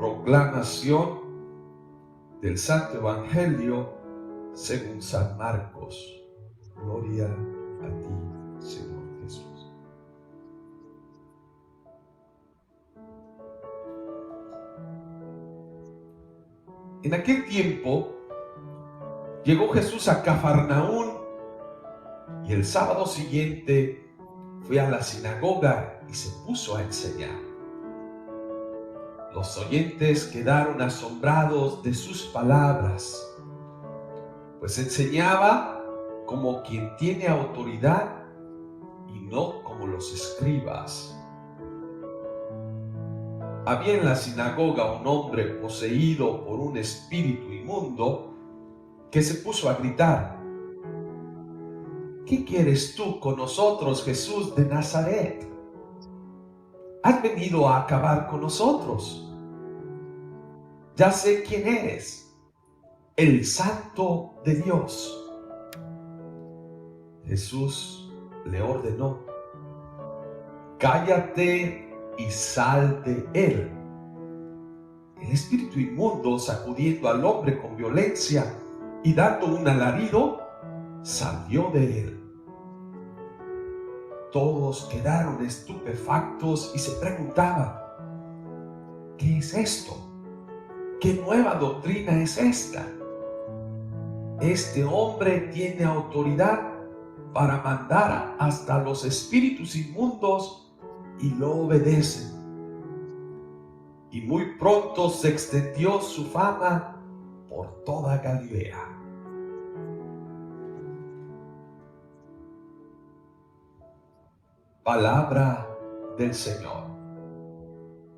Proclamación del Santo Evangelio según San Marcos. Gloria a ti, Señor Jesús. En aquel tiempo llegó Jesús a Cafarnaún y el sábado siguiente fue a la sinagoga y se puso a enseñar. Los oyentes quedaron asombrados de sus palabras, pues enseñaba como quien tiene autoridad y no como los escribas. Había en la sinagoga un hombre poseído por un espíritu inmundo que se puso a gritar: ¿qué quieres tú con nosotros, Jesús de Nazaret? ¿Has venido a acabar con nosotros? Ya sé quién eres, el Santo de Dios. Jesús le ordenó: cállate y sal de él. El espíritu inmundo, sacudiendo al hombre con violencia y dando un alarido, salió de él. Todos quedaron estupefactos y se preguntaban: ¿qué es esto? ¿Qué nueva doctrina es esta? Este hombre tiene autoridad para mandar hasta los espíritus inmundos y lo obedecen. Y muy pronto se extendió su fama por toda Galilea. Palabra del Señor.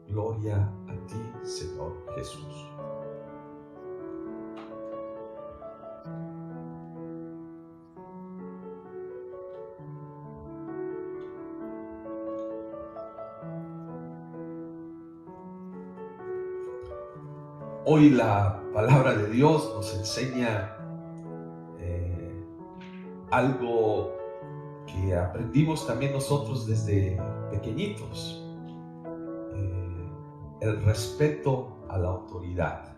Gloria a ti, Señor Jesús. Hoy la palabra de Dios nos enseña algo que aprendimos también nosotros desde pequeñitos. El respeto a la autoridad.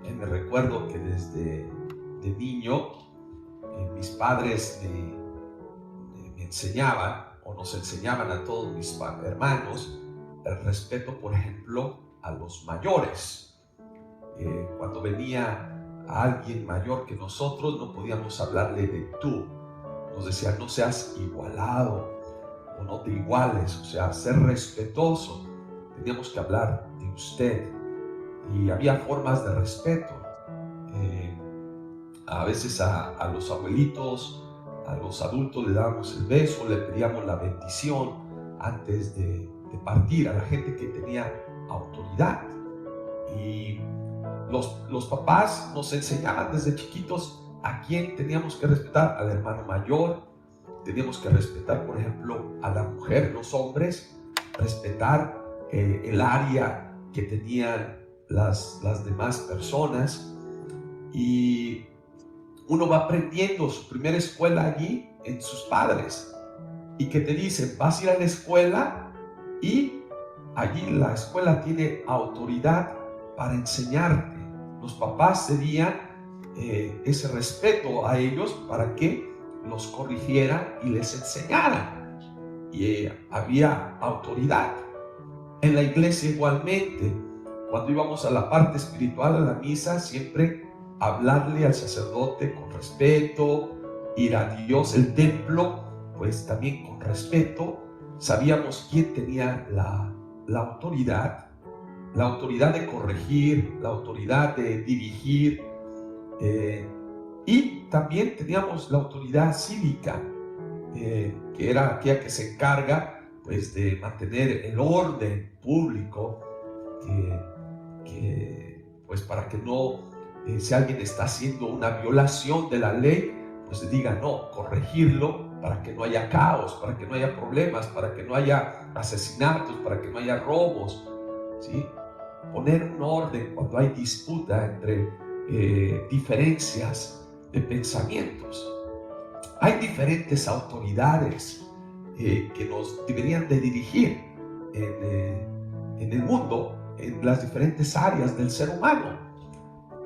Me recuerdo que desde de niño mis padres me enseñaban, o nos enseñaban a todos mis hermanos, el respeto, por ejemplo, a los mayores. Cuando venía a alguien mayor que nosotros, no podíamos hablarle de tú. Nos decían: no seas igualado o no te iguales, o sea, ser respetuoso. Teníamos que hablar de usted, y había formas de respeto. A veces a los abuelitos, a los adultos le dábamos el beso, le pedíamos la bendición antes de partir, a la gente que tenía autoridad. Y los papás nos enseñaban desde chiquitos a quién teníamos que respetar: al hermano mayor. Teníamos que respetar, por ejemplo, a la mujer, los hombres, respetar el área que tenían las demás personas. Y uno va aprendiendo su primera escuela allí en sus padres, y que te dicen: vas a ir a la escuela y allí la escuela tiene autoridad para enseñarte. Los papás cedían ese respeto a ellos para que los corrigieran y les enseñaran. Y había autoridad. En la iglesia igualmente, cuando íbamos a la parte espiritual, a la misa, siempre hablarle al sacerdote con respeto, ir a Dios, el templo, pues también con respeto. Sabíamos quién tenía la autoridad de corregir, la autoridad de dirigir, y también teníamos la autoridad cívica, que era aquella que se encarga pues de mantener el orden público, pues para que no, si alguien está haciendo una violación de la ley, pues le diga no, corregirlo para que no haya caos, para que no haya problemas, para que no haya asesinatos, para que no haya robos, ¿sí? Poner un orden cuando hay disputa entre diferencias de pensamientos. Hay diferentes autoridades que nos deberían de dirigir en el mundo. en las diferentes áreas del ser humano.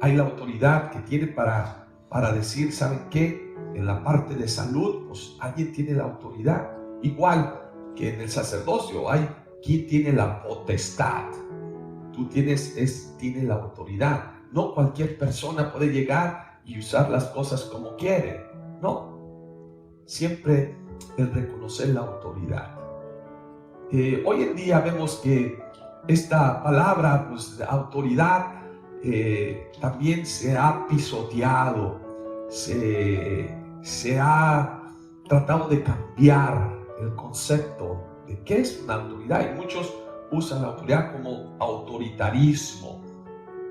Hay la autoridad que tiene para decir, ¿saben qué? En la parte de salud, pues alguien tiene la autoridad. Igual que en el sacerdocio, hay quien tiene la potestad. Tú tienes la autoridad. No cualquier persona puede llegar y usar las cosas como quiere. No. Siempre el reconocer la autoridad. Hoy en día vemos que esta palabra, pues, de autoridad, también se ha pisoteado, se ha tratado de cambiar el concepto de qué es una autoridad, y muchos usan la autoridad como autoritarismo.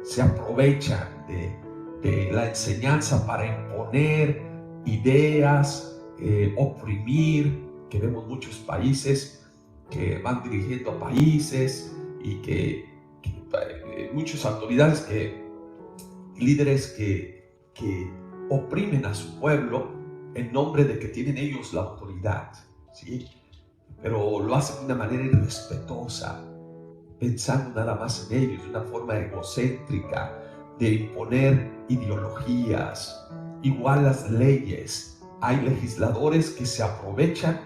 Se aprovechan de la enseñanza para imponer ideas, oprimir, que vemos muchos países que van dirigiendo a países y que muchas autoridades, líderes que oprimen a su pueblo en nombre de que tienen ellos la autoridad, ¿sí? Pero lo hacen de una manera irrespetuosa, pensando nada más en ellos, de una forma egocéntrica, de imponer ideologías. Igual las leyes. Hay legisladores que se aprovechan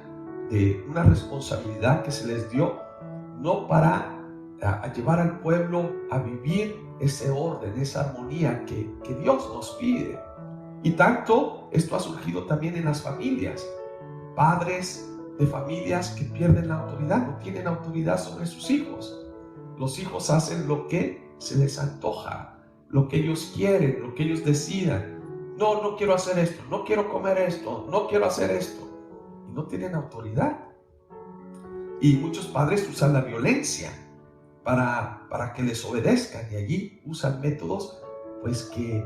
de una responsabilidad que se les dio, no para llevar al pueblo a vivir ese orden, esa armonía que Dios nos pide. Y tanto esto ha surgido también en las familias. Padres de familias que pierden la autoridad, no tienen autoridad sobre sus hijos. Los hijos hacen lo que se les antoja, lo que ellos quieren, lo que ellos decidan. No, no quiero hacer esto, no quiero comer esto, no quiero hacer esto. Y no tienen autoridad. Y muchos padres usan la violencia para que les obedezcan, y allí usan métodos pues que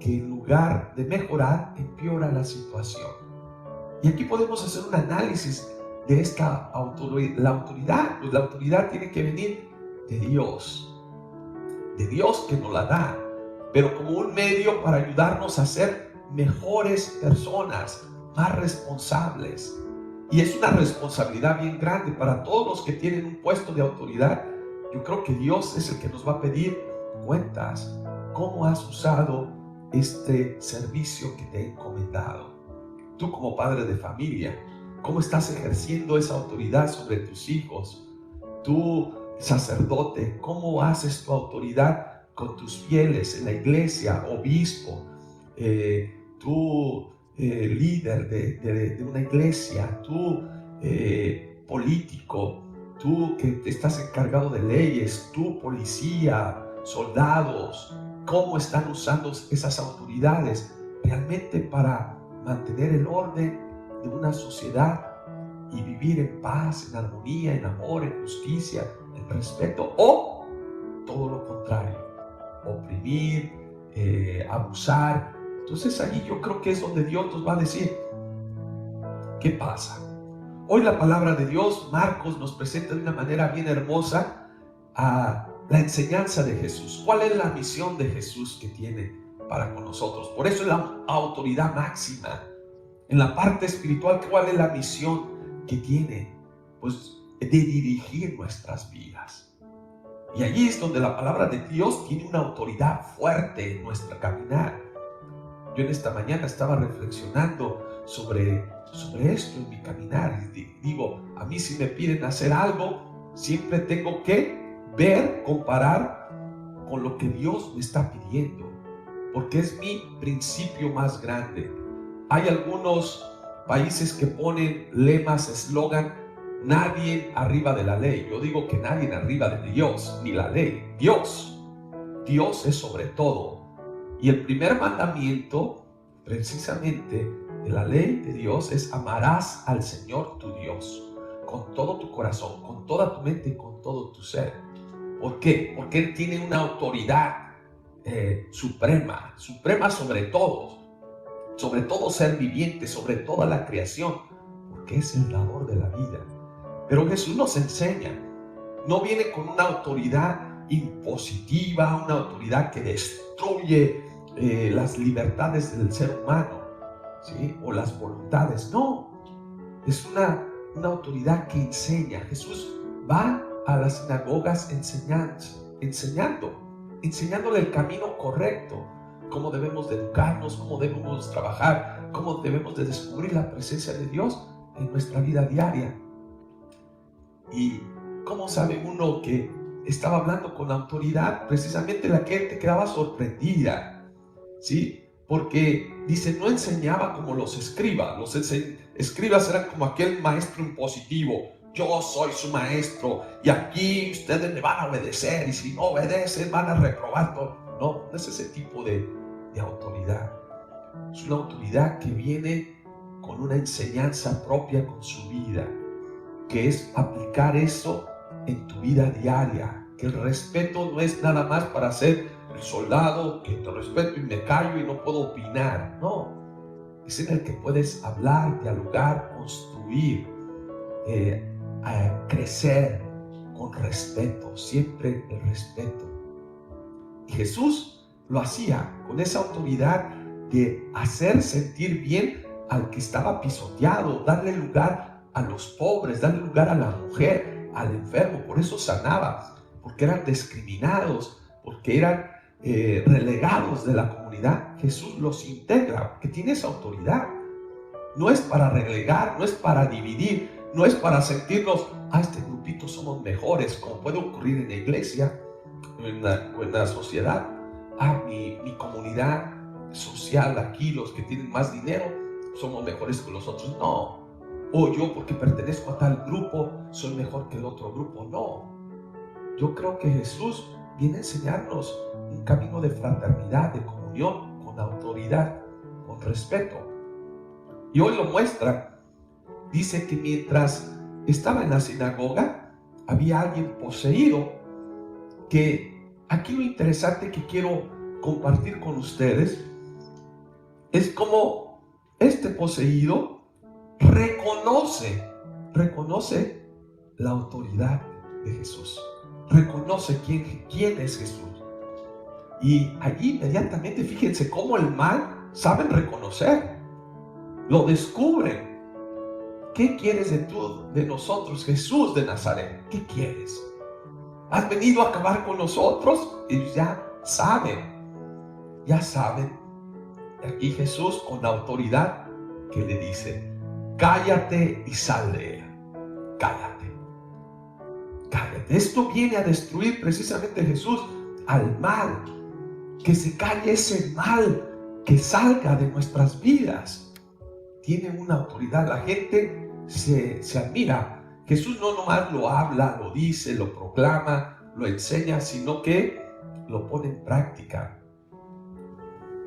en lugar de mejorar, empeora la situación. Y aquí podemos hacer un análisis de esta la autoridad. Pues la autoridad tiene que venir de Dios que nos la da, pero como un medio para ayudarnos a ser mejores personas, más responsables. Y es una responsabilidad bien grande para todos los que tienen un puesto de autoridad. Yo creo que Dios es el que nos va a pedir cuentas. ¿Cómo has usado este servicio que te he encomendado? Tú, como padre de familia, ¿cómo estás ejerciendo esa autoridad sobre tus hijos? Tú, sacerdote, ¿cómo haces tu autoridad con tus fieles en la iglesia, obispo? Tú, líder de una iglesia, tú, político, tú que estás encargado de leyes, tú, policía, soldados, ¿cómo están usando esas autoridades realmente para mantener el orden de una sociedad y vivir en paz, en armonía, en amor, en justicia, en respeto? ¿O todo lo contrario, oprimir, abusar? Entonces allí yo creo que es donde Dios nos va a decir, ¿qué pasa? Hoy la palabra de Dios, Marcos, nos presenta de una manera bien hermosa a la enseñanza de Jesús. ¿Cuál es la misión de Jesús que tiene para con nosotros? Por eso es la autoridad máxima. En la parte espiritual, ¿cuál es la misión que tiene? Pues de dirigir nuestras vidas. Y allí es donde la palabra de Dios tiene una autoridad fuerte en nuestro caminar. Yo en esta mañana estaba reflexionando sobre esto en mi caminar. Y digo, a mí si me piden hacer algo, siempre tengo que ver, comparar con lo que Dios me está pidiendo, porque es mi principio más grande. Hay algunos países que ponen lemas, eslogan, nadie arriba de la ley. Yo digo que nadie arriba de Dios, ni la ley. Dios es sobre todo. Y el primer mandamiento, precisamente, de la ley de Dios es: amarás al Señor tu Dios con todo tu corazón, con toda tu mente y con todo tu ser. ¿Por qué? Porque Él tiene una autoridad suprema sobre todos, sobre todo ser viviente, sobre toda la creación, porque es el dador de la vida. Pero Jesús nos enseña, no viene con una autoridad impositiva, una autoridad que destruye las libertades del ser humano, ¿sí? O las voluntades. No, es una autoridad que enseña. Jesús va a las sinagogas enseñándole el camino correcto, cómo debemos de educarnos, cómo debemos trabajar, cómo debemos de descubrir la presencia de Dios en nuestra vida diaria. Y cómo sabe uno que estaba hablando con autoridad, precisamente la gente quedaba sorprendida, ¿sí? Porque dice, no enseñaba como los escribas. Los escribas eran como aquel maestro impositivo. Yo soy su maestro y aquí ustedes me van a obedecer, y si no obedecen van a reprobar todo. No es ese tipo de autoridad. Es una autoridad que viene con una enseñanza propia con su vida, que es aplicar eso en tu vida diaria. Que el respeto no es nada más para ser el soldado que te respeto y me callo y no puedo opinar. No, es en el que puedes hablar, dialogar, construir, crecer con respeto, siempre el respeto. Y Jesús lo hacía con esa autoridad de hacer sentir bien al que estaba pisoteado, darle lugar a los pobres, darle lugar a la mujer, al enfermo. Por eso sanaba, porque eran discriminados, porque eran relegados de la comunidad. Jesús los integra, porque tiene esa autoridad. No es para relegar, no es para dividir, no es para sentirnos, este grupito somos mejores, como puede ocurrir en la iglesia, en la sociedad. Mi comunidad social aquí, los que tienen más dinero, somos mejores que los otros. No. O yo, porque pertenezco a tal grupo, soy mejor que el otro grupo. No. Yo creo que Jesús viene a enseñarnos un camino de fraternidad, de comunión, con autoridad, con respeto. Y hoy lo muestra. Dice que mientras estaba en la sinagoga, había alguien poseído, que aquí lo interesante que quiero compartir con ustedes es cómo este poseído reconoce la autoridad de Jesús, reconoce quién es Jesús. Y allí inmediatamente, fíjense cómo el mal saben reconocer, lo descubren. ¿Qué quieres de nosotros, Jesús de Nazaret? ¿Qué quieres? ¿Has venido a acabar con nosotros? Ellos ya saben. Y aquí Jesús con autoridad que le dice, cállate y sal de ella. Cállate. Esto viene a destruir precisamente Jesús al mal. Que se calle ese mal, que salga de nuestras vidas. Tiene una autoridad. La gente se admira. Jesús no nomás lo habla, lo dice, lo proclama, lo enseña, sino que lo pone en práctica.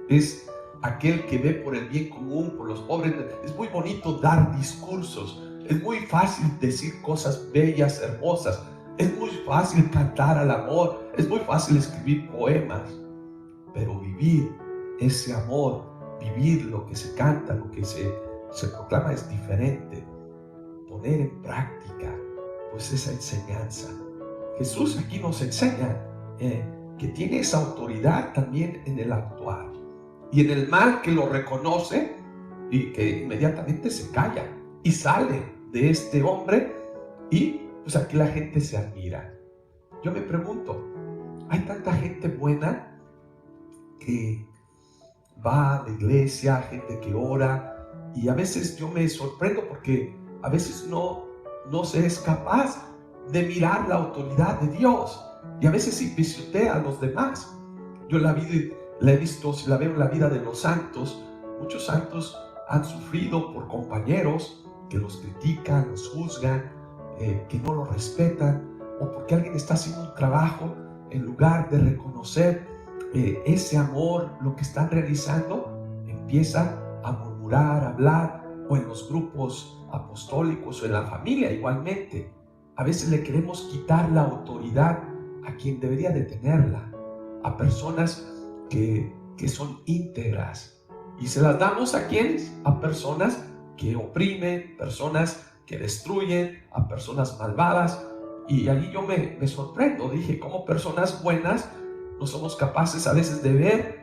Es aquel que ve por el bien común, por los pobres. Es muy bonito dar discursos, es muy fácil decir cosas bellas, hermosas, es muy fácil cantar al amor, es muy fácil escribir poemas, pero vivir ese amor, vivir lo que se canta, lo que se proclama es diferente. Poner en práctica pues esa enseñanza. Jesús aquí nos enseña que tiene esa autoridad también en el actuar y en el mal, que lo reconoce y que inmediatamente se calla y sale de este hombre, y pues aquí la gente se admira. Yo me pregunto, hay tanta gente buena que va a la iglesia, gente que ora, y a veces yo me sorprendo porque a veces no se es capaz de mirar la autoridad de Dios, y a veces sí pisotea a los demás. Yo la he visto, si la veo en la vida de los santos, muchos santos han sufrido por compañeros que los critican, los juzgan, que no los respetan, o porque alguien está haciendo un trabajo, en lugar de reconocer ese amor, lo que están realizando, empieza a murmurar, a hablar, o en los grupos apostólicos o en la familia igualmente. A veces le queremos quitar la autoridad a quien debería de tenerla, a personas que son íntegras, y se las damos a quienes, a personas que oprimen, personas que destruyen, a personas malvadas. Y allí yo me sorprendo, dije, cómo personas buenas no somos capaces a veces de ver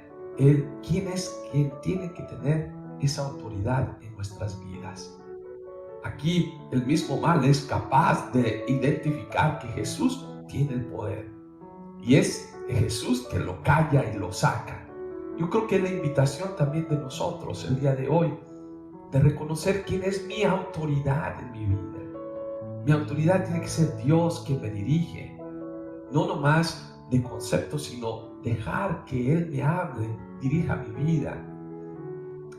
quién es quien tiene que tener esa autoridad en nuestras vidas. Aquí el mismo mal es capaz de identificar que Jesús tiene el poder, y es Jesús que lo calla y lo saca. Yo creo que es la invitación también de nosotros el día de hoy, de reconocer quién es mi autoridad en mi vida. Mi autoridad tiene que ser Dios quien me dirige, no nomás de conceptos, sino dejar que Él me hable, dirija mi vida.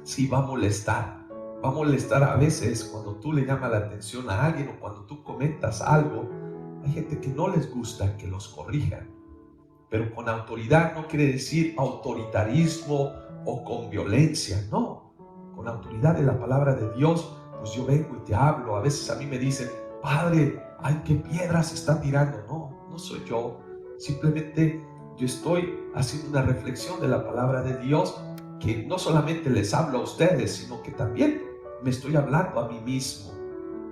Sí, va a molestar a veces cuando tú le llamas la atención a alguien o cuando tú comentas algo. Hay gente que no les gusta que los corrijan, pero con autoridad no quiere decir autoritarismo o con violencia, no. Con autoridad de la palabra de Dios, pues yo vengo y te hablo. A veces a mí me dicen, Padre, ay, qué piedras está tirando. No, no soy yo. Simplemente yo estoy haciendo una reflexión de la palabra de Dios, que no solamente les hablo a ustedes, sino que también me estoy hablando a mí mismo.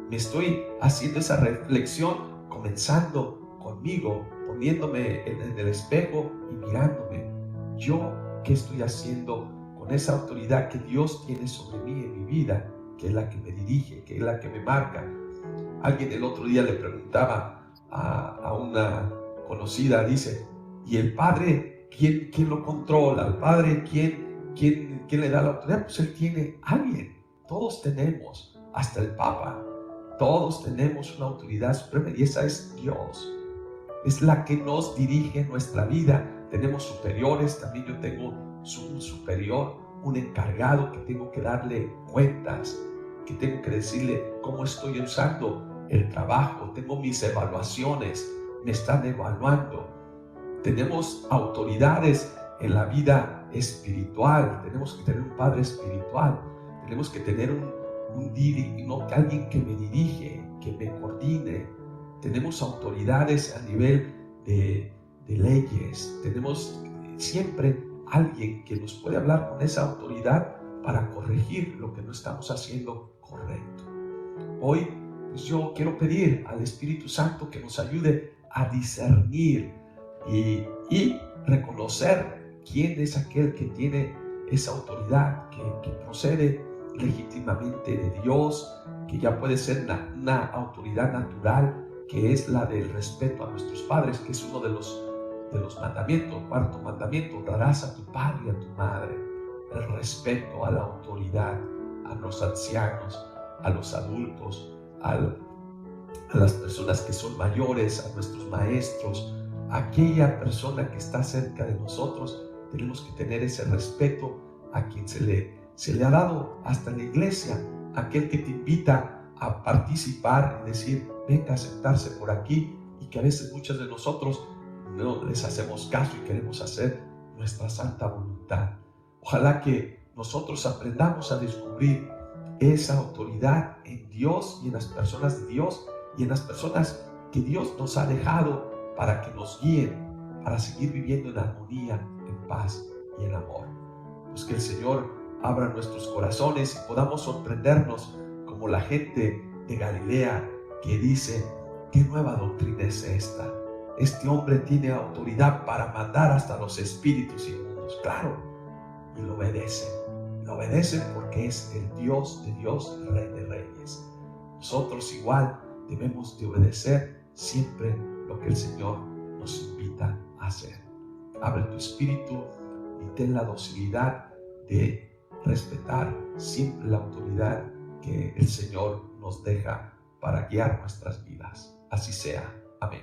Me estoy haciendo esa reflexión comenzando conmigo, poniéndome en el espejo y mirándome. Yo, ¿qué estoy haciendo con esa autoridad que Dios tiene sobre mí en mi vida? Que es la que me dirige, que es la que me marca. Alguien el otro día le preguntaba a una conocida, dice, ¿y el Padre quién lo controla? ¿El Padre quién le da la autoridad? Pues Él tiene alguien. Todos tenemos, hasta el Papa. Todos tenemos una autoridad suprema y esa es Dios. Es la que nos dirige en nuestra vida. Tenemos superiores, también yo tengo un superior, un encargado que tengo que darle cuentas, que tengo que decirle cómo estoy usando el trabajo. Tengo mis evaluaciones, me están evaluando. Tenemos autoridades en la vida espiritual. Tenemos que tener un padre espiritual. Tenemos que tener alguien que me dirige, que me coordine. Tenemos autoridades a nivel de leyes. Tenemos siempre alguien que nos puede hablar con esa autoridad para corregir lo que no estamos haciendo correcto. Hoy, pues yo quiero pedir al Espíritu Santo que nos ayude a discernir y reconocer quién es aquel que tiene esa autoridad, que procede legítimamente de Dios, que ya puede ser una autoridad natural, que es la del respeto a nuestros padres, que es uno de los mandamientos, el cuarto mandamiento: honrarás a tu padre y a tu madre. El respeto a la autoridad, a los ancianos, a los adultos, a las personas que son mayores, a nuestros maestros, a aquella persona que está cerca de nosotros. Tenemos que tener ese respeto a quien se le ha dado hasta en la iglesia, aquel que te invita a participar y decir, venga a sentarse por aquí, y que a veces muchos de nosotros no les hacemos caso y queremos hacer nuestra santa voluntad. Ojalá que nosotros aprendamos a descubrir esa autoridad en Dios y en las personas de Dios y en las personas que Dios nos ha dejado para que nos guíen, para seguir viviendo en armonía, en paz y en amor. Pues que el Señor abra nuestros corazones y podamos sorprendernos como la gente de Galilea que dice, ¿qué nueva doctrina es esta? Este hombre tiene autoridad para mandar hasta los espíritus inmundos. Claro, y lo obedecen. Lo obedecen porque es el Dios de Dios, el Rey de Reyes. Nosotros igual debemos de obedecer siempre lo que el Señor nos invita a hacer. Abre tu espíritu y ten la docilidad de respetar siempre la autoridad que el Señor nos deja para guiar nuestras vidas. Así sea. Amén.